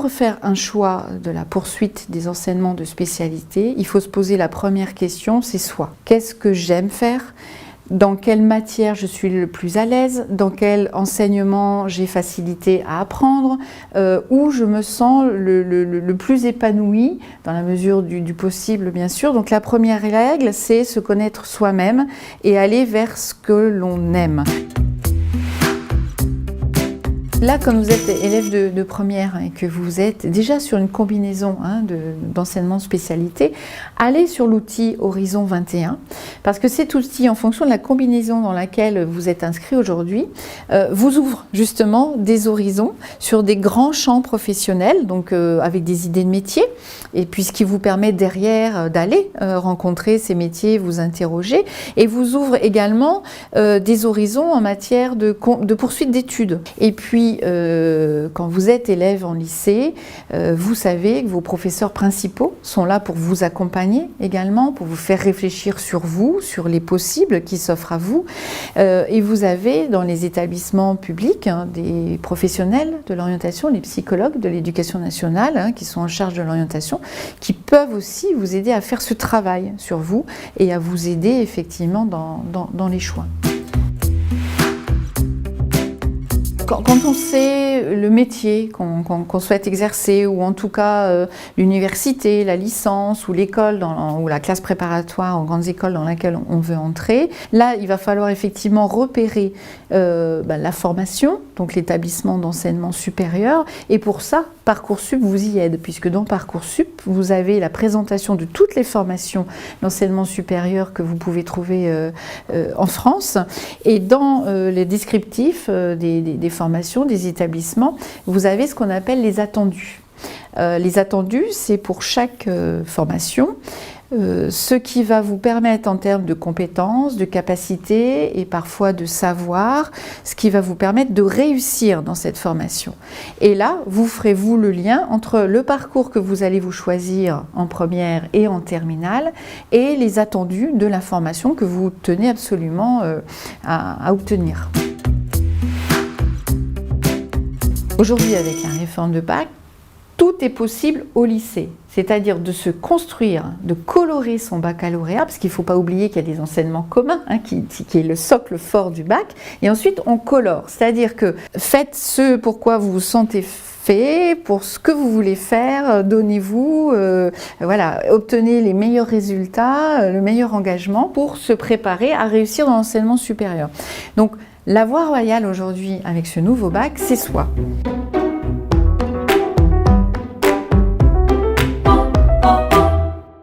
pour faire un choix de la poursuite des enseignements de spécialité, il faut se poser la première question, c'est soi. Qu'est-ce que j'aime faire ? Dans quelle matière je suis le plus à l'aise, dans quel enseignement j'ai facilité à apprendre, où je me sens le plus épanoui, dans la mesure du possible bien sûr. Donc la première règle, c'est se connaître soi-même et aller vers ce que l'on aime. Là, comme vous êtes élève de première et que vous êtes déjà sur une combinaison d'enseignement spécialité, allez sur l'outil Horizon 21 parce que cet outil, en fonction de la combinaison dans laquelle vous êtes inscrit aujourd'hui, vous ouvre justement des horizons sur des grands champs professionnels, donc avec des idées de métier, et puis ce qui vous permet derrière d'aller rencontrer ces métiers, vous interroger, et vous ouvre également des horizons en matière de poursuite d'études. Et puis, quand vous êtes élève en lycée, vous savez que vos professeurs principaux sont là pour vous accompagner également, pour vous faire réfléchir sur vous, sur les possibles qui s'offrent à vous. Et vous avez dans les établissements publics des professionnels de l'orientation, les psychologues de l'éducation nationale qui sont en charge de l'orientation, qui peuvent aussi vous aider à faire ce travail sur vous et à vous aider effectivement dans les choix. Quand on sait le métier qu'on souhaite exercer, ou en tout cas l'université, la licence ou l'école ou la classe préparatoire aux grandes écoles dans laquelle on veut entrer, là il va falloir effectivement repérer la formation, donc l'établissement d'enseignement supérieur, et pour ça Parcoursup vous y aide, puisque dans Parcoursup vous avez la présentation de toutes les formations d'enseignement supérieur que vous pouvez trouver en France, et dans les descriptifs des formations, des établissements, vous avez ce qu'on appelle les attendus. Les attendus, c'est pour chaque formation ce qui va vous permettre en termes de compétences, de capacités et parfois de savoir, ce qui va vous permettre de réussir dans cette formation. Et là, vous ferez le lien entre le parcours que vous allez vous choisir en première et en terminale et les attendus de la formation que vous tenez absolument à obtenir. Aujourd'hui, avec la réforme de bac, tout est possible au lycée, c'est-à-dire de se construire, de colorer son baccalauréat, parce qu'il ne faut pas oublier qu'il y a des enseignements communs, qui est le socle fort du bac, et ensuite on colore, c'est-à-dire que faites ce pour quoi vous vous sentez fait, pour ce que vous voulez faire, donnez-vous, obtenez les meilleurs résultats, le meilleur engagement pour se préparer à réussir dans l'enseignement supérieur. Donc la voie royale aujourd'hui avec ce nouveau bac, c'est soi.